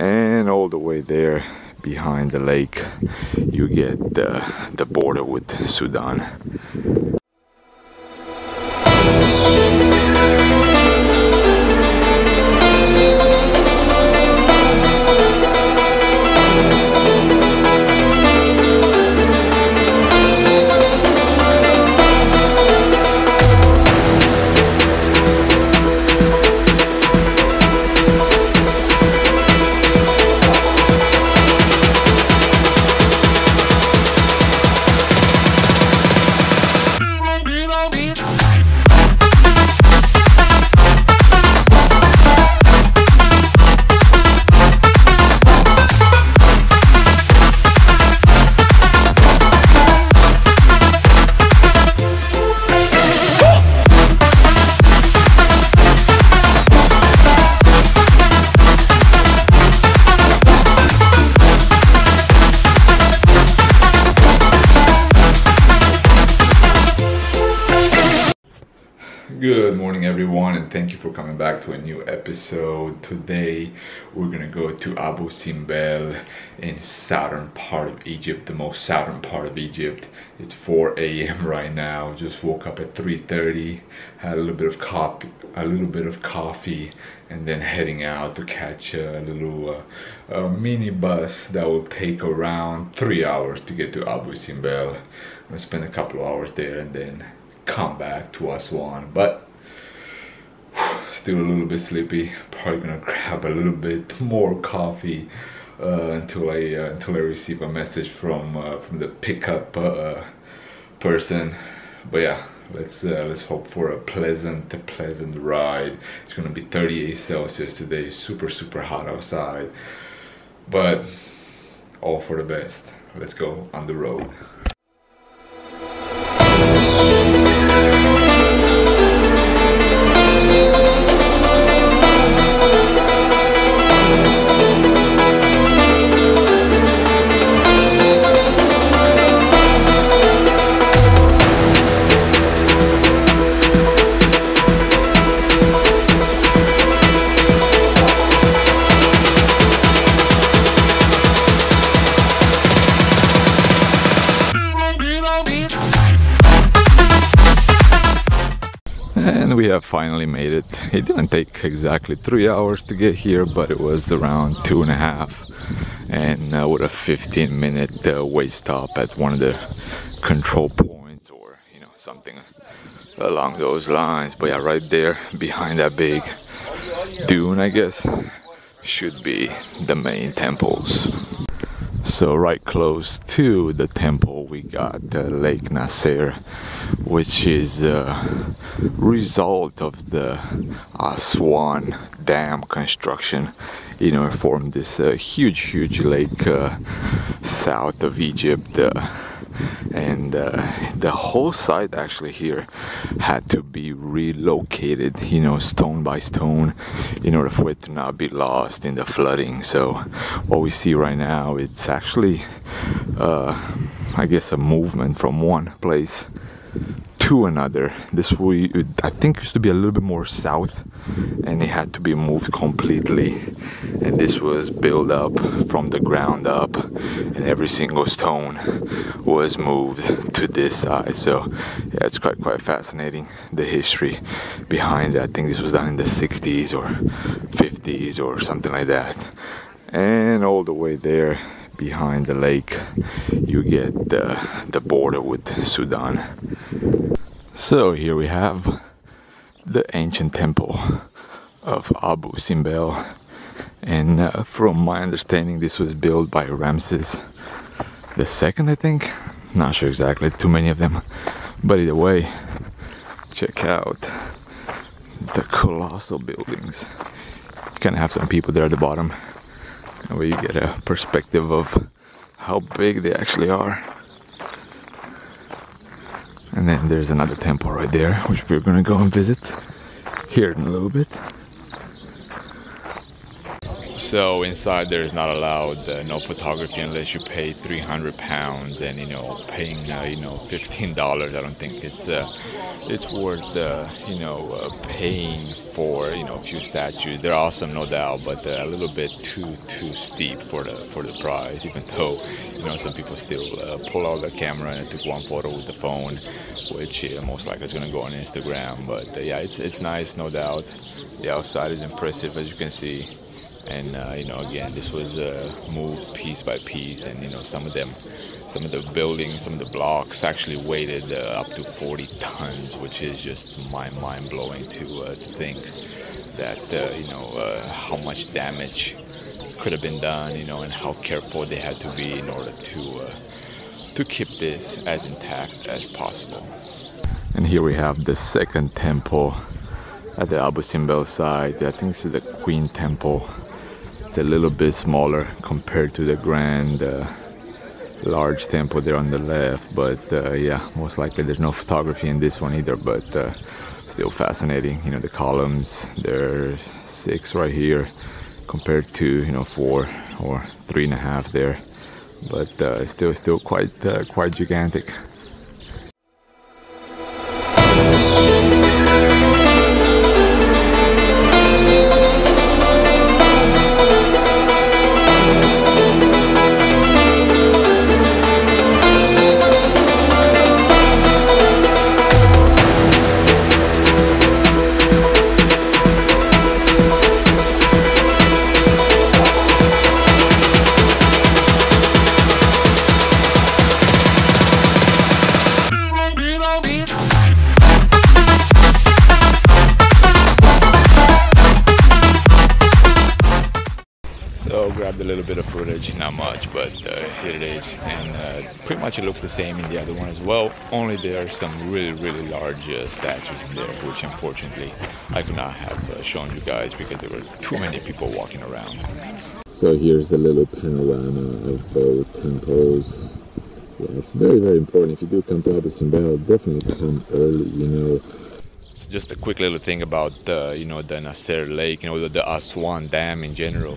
And all the way there behind the lake you get the border with Sudan. Good morning everyone, and thank you for coming back to a new episode. Today we're gonna go to Abu Simbel in southern part of Egypt, the most southern part of Egypt. It's 4 a.m. right now. Just woke up at 3:30, had a little bit of coffee, and then heading out to catch a little mini bus that will take around 3 hours to get to Abu Simbel. I'm gonna spend a couple of hours there and then come back to Aswan, but still a little bit sleepy. Probably gonna grab a little bit more coffee until I receive a message from the pickup person. But yeah, let's hope for a pleasant ride. It's gonna be 38 Celsius today. Super hot outside, but all for the best. Let's go on the road. And we have finally made it. It didn't take exactly 3 hours to get here, but it was around 2.5, and with a 15-minute wait stop at one of the control points, or something along those lines. But yeah, right there behind that big dune, I guess, should be the main temples. So right close to the temple we got Lake Nasser, which is a result of the Aswan dam construction. It formed this huge lake south of Egypt, and the whole site actually here had to be relocated, stone by stone, in order for it to not be lost in the flooding. So what we see right now, it's actually I guess a movement from one place to another. I think used to be a little bit more south, and it had to be moved completely, and this was built up from the ground up, and every single stone was moved to this side. So yeah, it's quite fascinating, the history behind it. I think this was done in the 60s or 50s or something like that. And all the way there behind the lake you get the border with Sudan. So here we have the ancient temple of Abu Simbel, and from my understanding this was built by Ramses II, I think. Not sure exactly, too many of them, but either way, check out the colossal buildings. You can have some people there at the bottom, where you get a perspective of how big they actually are. And then there's another temple right there, which we're gonna go and visit here in a little bit. So inside there's not allowed no photography unless you pay 300 pounds, and paying $15, I don't think it's worth paying for a few statues. They're awesome, no doubt, but a little bit too steep for the price, even though some people still pull out the camera and took one photo with the phone, which most likely is going to go on Instagram. But yeah, it's nice, no doubt. The outside is impressive, as you can see. And again, this was moved piece by piece, and some of the buildings, some of the blocks actually weighed up to 40 tons, which is just mind-blowing to think that how much damage could have been done, and how careful they had to be in order to keep this as intact as possible. And here we have the second temple at the Abu Simbel side. I think this is the Queen Temple. It's a little bit smaller compared to the grand large temple there on the left, but yeah, most likely there's no photography in this one either, but still fascinating. The columns, there are 6 right here compared to 4 or 3.5 there, but still quite gigantic. Grabbed a little bit of footage, not much, but here it is, and pretty much it looks the same in the other one as well, only there are some really large statues in there, which unfortunately I could not have shown you guys because there were too many people walking around. So here's a little panorama of both temples. Yeah, it's very important. If you do come to Abu Simbel, definitely come early, Just a quick little thing about the Nasser Lake, the Aswan Dam in general.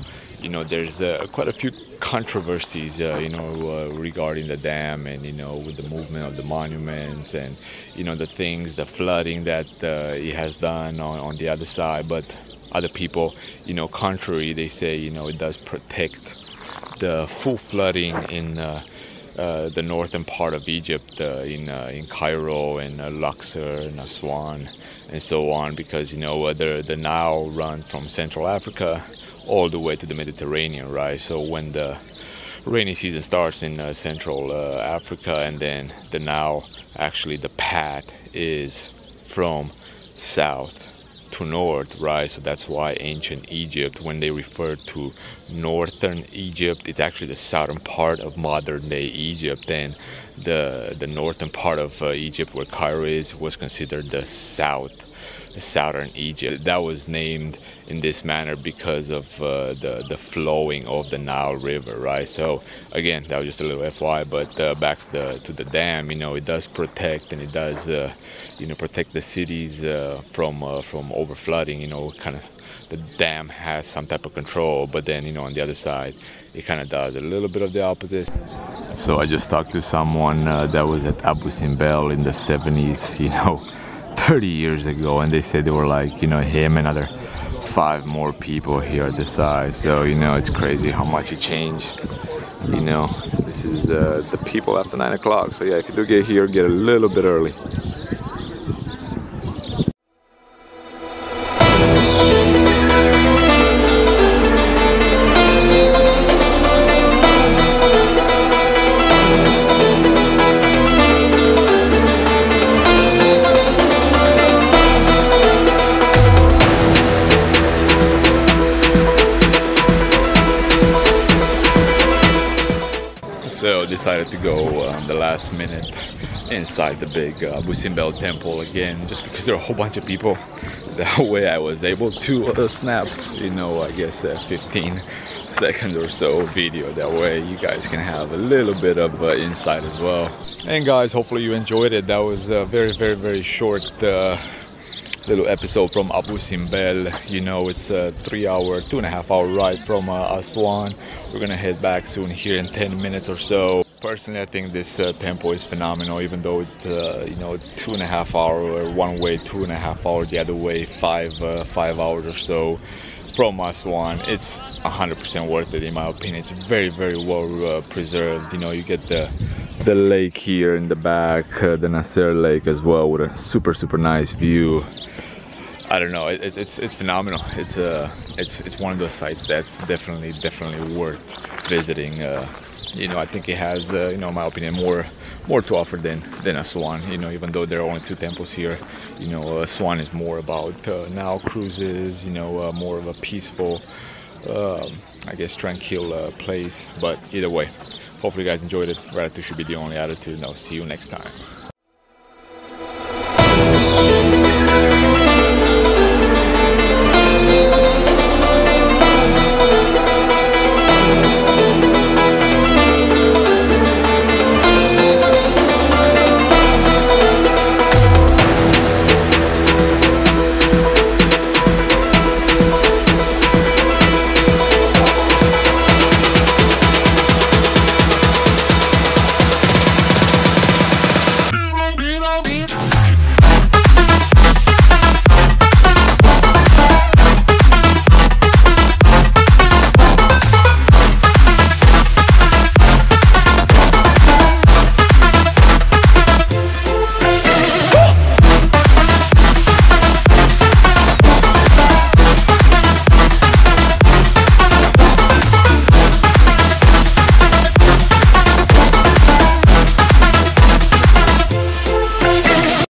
There's quite a few controversies, regarding the dam, and with the movement of the monuments, and the flooding that it has done on the other side. But other people, contrary, they say it does protect the full flooding in the northern part of Egypt, in Cairo and Luxor and Aswan and so on, because the Nile runs from Central Africa all the way to the Mediterranean, right? So when the rainy season starts in Central Africa, and then the Nile, actually the path is from south to north, right? So that's why ancient Egypt, when they refer to northern Egypt, it's actually the southern part of modern day Egypt, and the northern part of Egypt, where Cairo is, was considered the southern Egypt. That was named in this manner because of the flowing of the Nile River, right? So again, that was just a little FYI, but back to the dam, it does protect, and it does protect the cities from overflooding. Kind of the dam has some type of control, but then on the other side it kind of does a little bit of the opposite. So I just talked to someone that was at Abu Simbel in the 70s, 30 years ago, and they said there were like him and other 5 more people here at the side. So it's crazy how much it changed. This is the people after 9 o'clock. So yeah, if you do get here, get a little bit early. So decided to go the last minute inside the big Abu Simbel temple again, just because there are a whole bunch of people. That way I was able to snap, I guess 15 second or so video. That way you guys can have a little bit of insight as well. And guys, hopefully you enjoyed it. That was a very short little episode from Abu Simbel. You know, it's a 3-hour, 2.5-hour ride from Aswan. We're gonna head back soon here in 10 minutes or so. Personally, I think this tempo is phenomenal, even though it's you know, 2.5-hour one way, 2.5 hours the other way, 5 hours or so from Aswan. It's 100% worth it in my opinion. It's very, very well preserved. You know, you get the lake here in the back, the Nasser Lake as well, with a super nice view. I don't know, it's phenomenal. It's one of those sites that's definitely worth visiting. You know, I think it has, you know, in my opinion, more to offer than Aswan. You know, even though there are only 2 temples here, you know, Aswan is more about Nile cruises. You know, more of a peaceful, I guess, tranquil place. But either way, hopefully you guys enjoyed it. Gratitude should be the only attitude, and I'll see you next time.